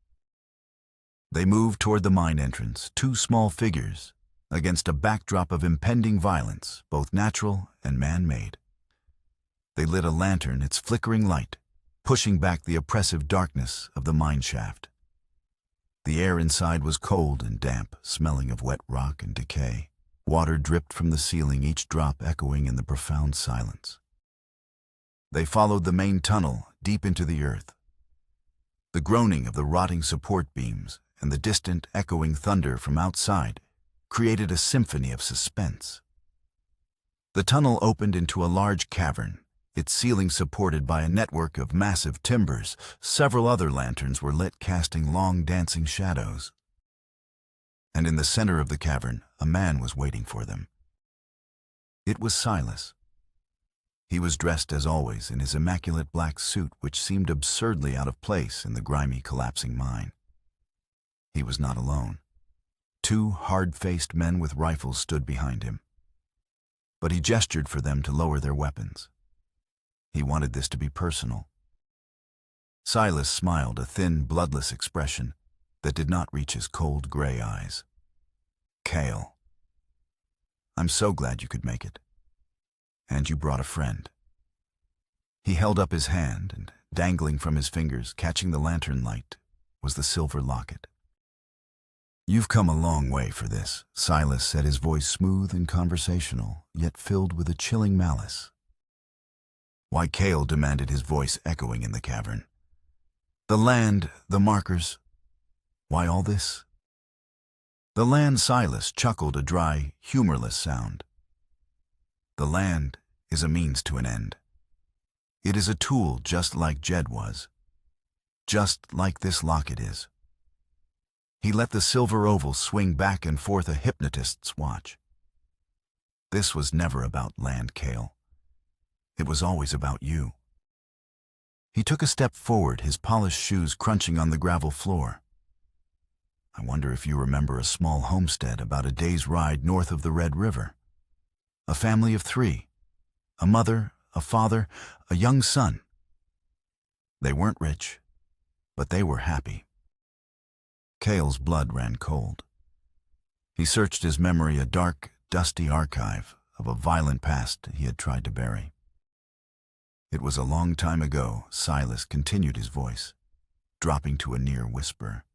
They moved toward the mine entrance, two small figures, against a backdrop of impending violence, both natural and man-made. They lit a lantern, its flickering light, pushing back the oppressive darkness of the mine shaft. The air inside was cold and damp, smelling of wet rock and decay. Water dripped from the ceiling, each drop echoing in the profound silence. They followed the main tunnel deep into the earth. The groaning of the rotting support beams and the distant, echoing thunder from outside created a symphony of suspense. The tunnel opened into a large cavern, its ceiling supported by a network of massive timbers. Several other lanterns were lit, casting long, dancing shadows. And in the center of the cavern, a man was waiting for them. It was Silas. He was dressed as always in his immaculate black suit, which seemed absurdly out of place in the grimy, collapsing mine. He was not alone. Two hard-faced men with rifles stood behind him. but he gestured for them to lower their weapons. He wanted this to be personal. Silas smiled, a thin, bloodless expression that did not reach his cold, gray eyes. "Cale, I'm so glad you could make it. And you brought a friend." He held up his hand, and dangling from his fingers, catching the lantern light, was the silver locket. "You've come a long way for this," Silas said, his voice smooth and conversational, yet filled with a chilling malice. "Why, Cale?" demanded, his voice echoing in the cavern. "The land, the markers. Why all this?" "The land," Silas chuckled, a dry, humorless sound. "The land is a means to an end. It is a tool just like Jed was. Just like this locket is." He let the silver oval swing back and forth, a hypnotist's watch. "This was never about land, Cale. It was always about you." He took a step forward, his polished shoes crunching on the gravel floor. "I wonder if you remember a small homestead about a day's ride north of the Red River. A family of 3. A mother, a father, a young son. They weren't rich, but they were happy." Cale's blood ran cold. He searched his memory, a dark, dusty archive of a violent past he had tried to bury. "It was a long time ago," Silas continued, his voice dropping to a near whisper.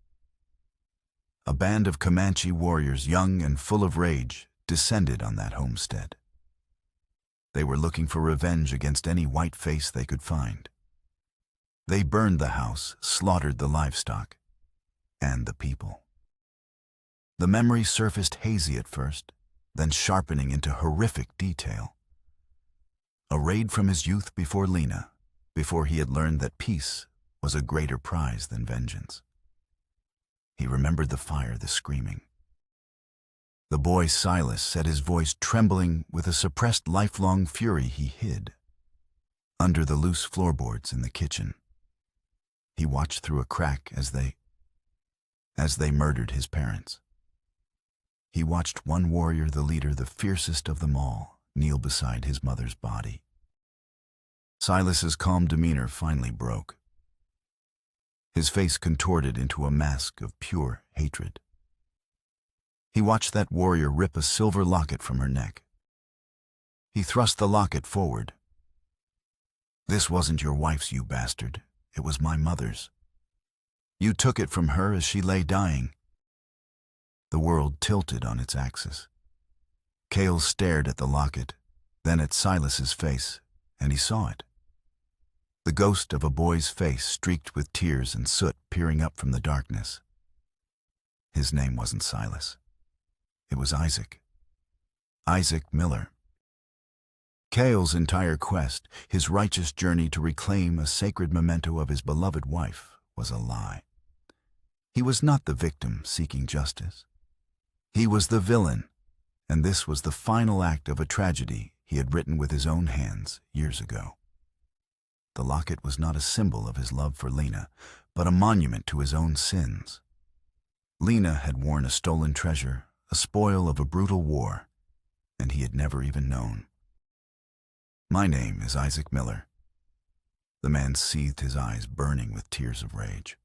"A band of Comanche warriors, young and full of rage, descended on that homestead. They were looking for revenge against any white face they could find. They burned the house, slaughtered the livestock, and the people." The memory surfaced hazy at first, then sharpening into horrific detail. A raid from his youth before Lena, before he had learned that peace was a greater prize than vengeance. He remembered the fire, the screaming. The boy Silas said, his voice trembling with a suppressed lifelong fury he hid under the loose floorboards in the kitchen. He watched through a crack as they murdered his parents. He watched one warrior, the leader, the fiercest of them all, kneel beside his mother's body. Silas's calm demeanor finally broke. His face contorted into a mask of pure hatred. He watched that warrior rip a silver locket from her neck. He thrust the locket forward. "This wasn't your wife's, you bastard. It was my mother's. You took it from her as she lay dying." The world tilted on its axis. Cale stared at the locket, then at Silas's face, and he saw it. The ghost of a boy's face, streaked with tears and soot, peering up from the darkness. His name wasn't Silas. It was Isaac. Isaac Miller. Cale's entire quest, his righteous journey to reclaim a sacred memento of his beloved wife, was a lie. He was not the victim seeking justice. He was the villain, and this was the final act of a tragedy he had written with his own hands years ago. The locket was not a symbol of his love for Lena, but a monument to his own sins. Lena had worn a stolen treasure, a spoil of a brutal war, and he had never even known. "My name is Isaac Miller." The man seethed, his eyes burning with tears of rage.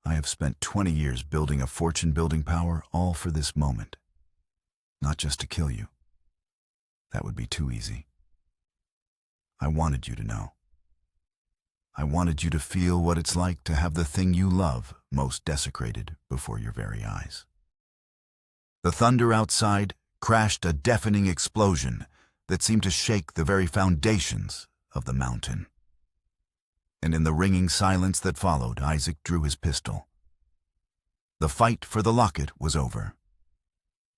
"I have spent 20 years building a fortune, building power, all for this moment. Not just to kill you. That would be too easy. I wanted you to know. I wanted you to feel what it's like to have the thing you love most desecrated before your very eyes." The thunder outside crashed, a deafening explosion that seemed to shake the very foundations of the mountain. And in the ringing silence that followed, Isaac drew his pistol. The fight for the locket was over.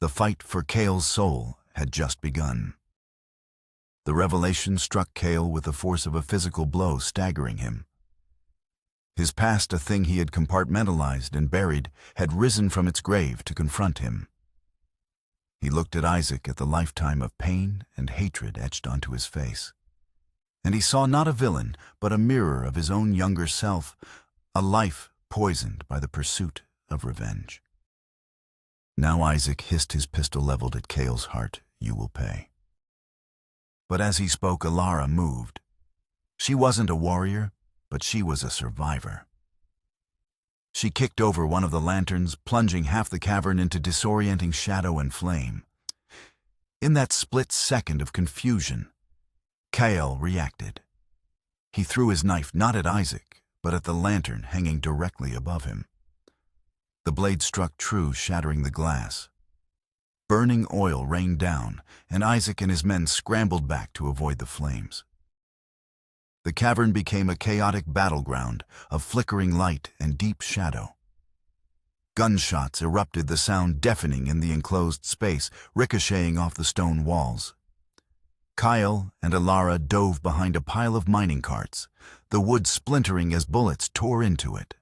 The fight for Cale's soul had just begun. The revelation struck Cale with the force of a physical blow, staggering him. His past, a thing he had compartmentalized and buried, had risen from its grave to confront him. He looked at Isaac, at the lifetime of pain and hatred etched onto his face. And he saw not a villain, but a mirror of his own younger self, a life poisoned by the pursuit of revenge. Now Isaac hissed, his pistol leveled at Cale's heart. "You will pay." But as he spoke, Alara moved. She wasn't a warrior, but she was a survivor. She kicked over one of the lanterns, plunging half the cavern into disorienting shadow and flame. In that split second of confusion, Kael reacted. He threw his knife not at Isaac, but at the lantern hanging directly above him. The blade struck true, shattering the glass. Burning oil rained down, and Isaac and his men scrambled back to avoid the flames. The cavern became a chaotic battleground of flickering light and deep shadow. Gunshots erupted, the sound deafening in the enclosed space, ricocheting off the stone walls. Kyle and Alara dove behind a pile of mining carts, the wood splintering as bullets tore into it.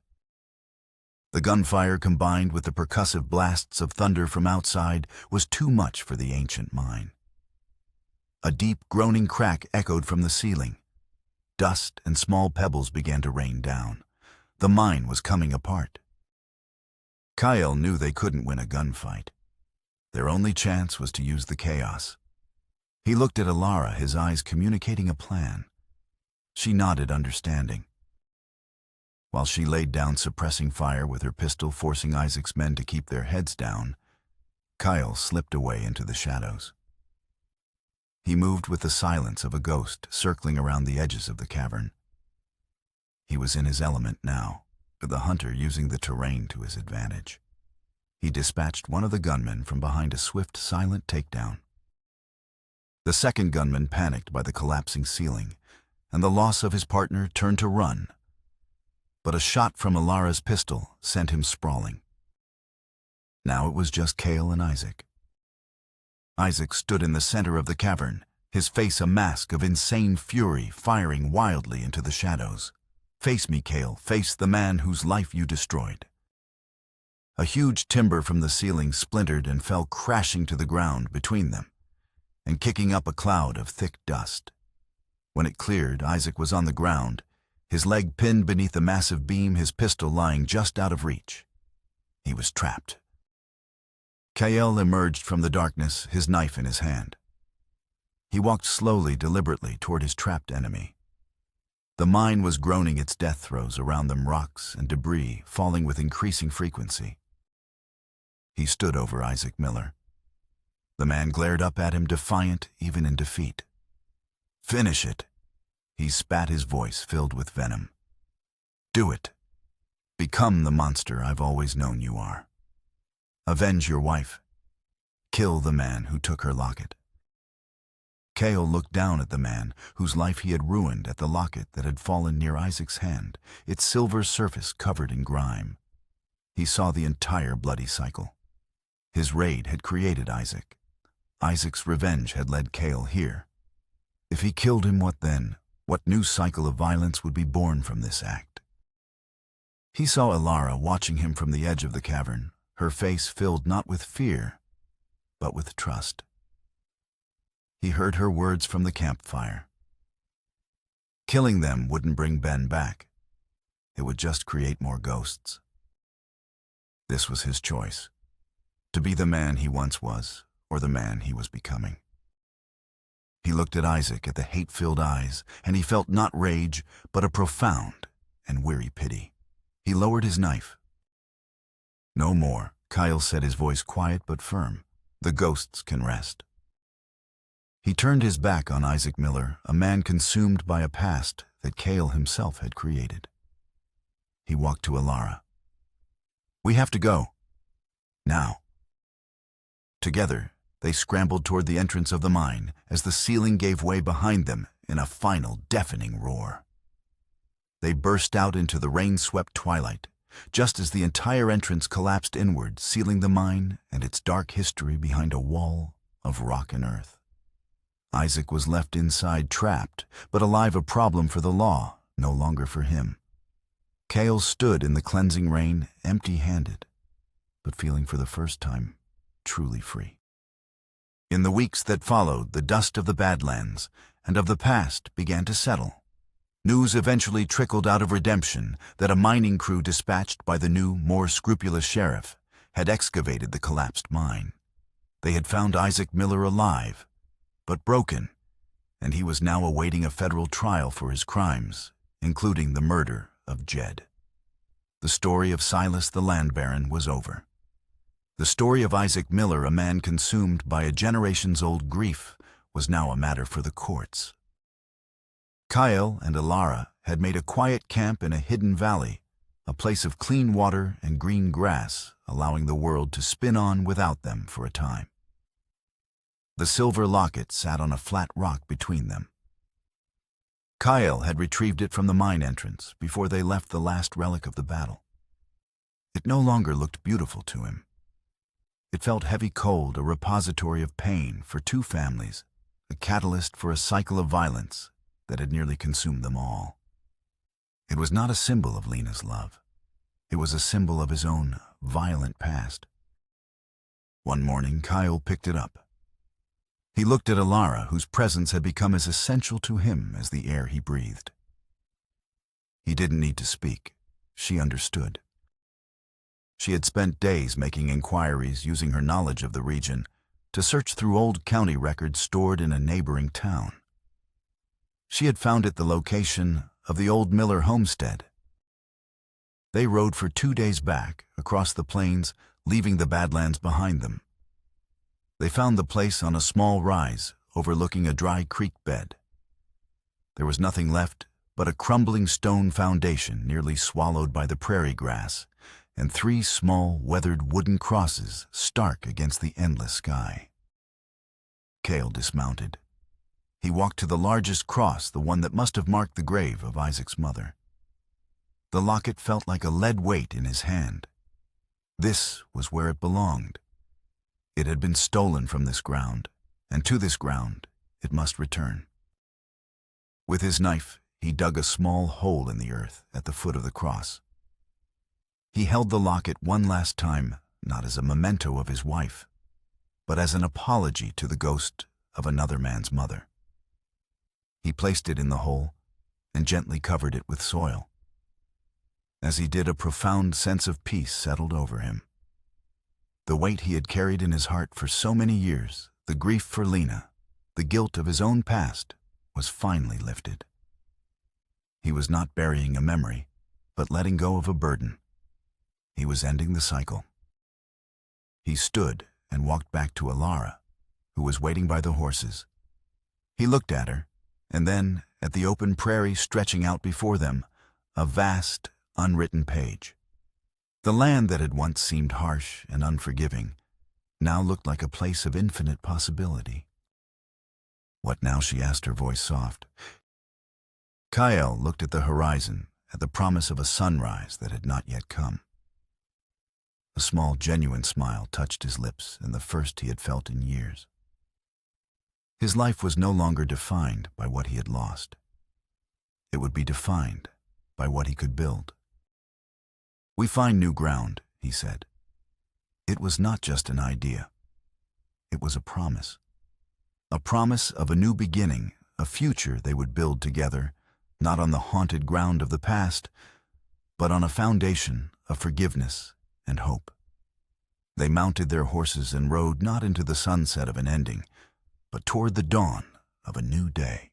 The gunfire, combined with the percussive blasts of thunder from outside, was too much for the ancient mine. A deep, groaning crack echoed from the ceiling. Dust and small pebbles began to rain down. The mine was coming apart. Kyle knew they couldn't win a gunfight. Their only chance was to use the chaos. He looked at Alara, his eyes communicating a plan. She nodded, understanding. While she laid down, suppressing fire with her pistol, forcing Isaac's men to keep their heads down, Kyle slipped away into the shadows. He moved with the silence of a ghost, circling around the edges of the cavern. He was in his element now, the hunter using the terrain to his advantage. He dispatched one of the gunmen from behind a swift, silent takedown. The second gunman panicked by the collapsing ceiling, and the loss of his partner turned to run. But a shot from Alara's pistol sent him sprawling. Now it was just Kael and Isaac. Isaac stood in the center of the cavern, his face a mask of insane fury, firing wildly into the shadows. "Face me, Kael, face the man whose life you destroyed." A huge timber from the ceiling splintered and fell crashing to the ground between them, and kicking up a cloud of thick dust. When it cleared, Isaac was on the ground, his leg pinned beneath a massive beam, his pistol lying just out of reach. He was trapped. Kael emerged from the darkness, his knife in his hand. He walked slowly, deliberately, toward his trapped enemy. The mine was groaning its death throes around them, rocks and debris falling with increasing frequency. He stood over Isaac Miller. The man glared up at him, defiant even in defeat. "Finish it," he spat, his voice filled with venom. "Do it. Become the monster I've always known you are. Avenge your wife. Kill the man who took her locket." Kael looked down at the man whose life he had ruined, at the locket that had fallen near Isaac's hand, its silver surface covered in grime. He saw the entire bloody cycle. His raid had created Isaac. Isaac's revenge had led Kael here. If he killed him, what then? What new cycle of violence would be born from this act? He saw Alara watching him from the edge of the cavern, her face filled not with fear, but with trust. He heard her words from the campfire. Killing them wouldn't bring Ben back. It would just create more ghosts. This was his choice, to be the man he once was, or the man he was becoming. He looked at Isaac, at the hate-filled eyes, and he felt not rage, but a profound and weary pity. He lowered his knife. "No more," Kyle said, his voice quiet but firm. "The ghosts can rest." He turned his back on Isaac Miller, a man consumed by a past that Kael himself had created. He walked to Alara. "We have to go. Now." Together, they scrambled toward the entrance of the mine as the ceiling gave way behind them in a final deafening roar. They burst out into the rain-swept twilight, just as the entire entrance collapsed inward, sealing the mine and its dark history behind a wall of rock and earth. Isaac was left inside, trapped, but alive, a problem for the law, no longer for him. Kael stood in the cleansing rain, empty-handed, but feeling for the first time truly free. In the weeks that followed, the dust of the Badlands and of the past began to settle. News eventually trickled out of Redemption that a mining crew dispatched by the new, more scrupulous sheriff had excavated the collapsed mine. They had found Isaac Miller alive, but broken, and he was now awaiting a federal trial for his crimes, including the murder of Jed. The story of Silas the land baron was over. The story of Isaac Miller, a man consumed by a generations-old grief, was now a matter for the courts. Kyle and Alara had made a quiet camp in a hidden valley, a place of clean water and green grass, allowing the world to spin on without them for a time. The silver locket sat on a flat rock between them. Kyle had retrieved it from the mine entrance before they left the last relic of the battle. It no longer looked beautiful to him. It felt heavy cold, a repository of pain for two families, a catalyst for a cycle of violence that had nearly consumed them all. It was not a symbol of Lena's love. It was a symbol of his own violent past. One morning, Kyle picked it up. He looked at Alara, whose presence had become as essential to him as the air he breathed. He didn't need to speak. She understood. She had spent days making inquiries using her knowledge of the region to search through old county records stored in a neighboring town. She had found it the location of the old Miller homestead. They rode for 2 days back across the plains, leaving the Badlands behind them. They found the place on a small rise overlooking a dry creek bed. There was nothing left but a crumbling stone foundation nearly swallowed by the prairie grass, and 3 small, weathered wooden crosses stark against the endless sky. Cale dismounted. He walked to the largest cross, the one that must have marked the grave of Isaac's mother. The locket felt like a lead weight in his hand. This was where it belonged. It had been stolen from this ground, and to this ground it must return. With his knife, he dug a small hole in the earth at the foot of the cross. He held the locket one last time, not as a memento of his wife, but as an apology to the ghost of another man's mother. He placed it in the hole and gently covered it with soil. As he did, a profound sense of peace settled over him. The weight he had carried in his heart for so many years, the grief for Lena, the guilt of his own past, was finally lifted. He was not burying a memory, but letting go of a burden. He was ending the cycle. He stood and walked back to Alara, who was waiting by the horses. He looked at her, and then at the open prairie stretching out before them, a vast, unwritten page. The land that had once seemed harsh and unforgiving now looked like a place of infinite possibility. "What now?" she asked, her voice soft. Kyle looked at the horizon, at the promise of a sunrise that had not yet come. A small, genuine smile touched his lips, and the first he had felt in years. His life was no longer defined by what he had lost. It would be defined by what he could build. "We find new ground," he said. It was not just an idea. It was a promise. A promise of a new beginning, a future they would build together, not on the haunted ground of the past, but on a foundation of forgiveness and hope. They mounted their horses and rode not into the sunset of an ending, but toward the dawn of a new day.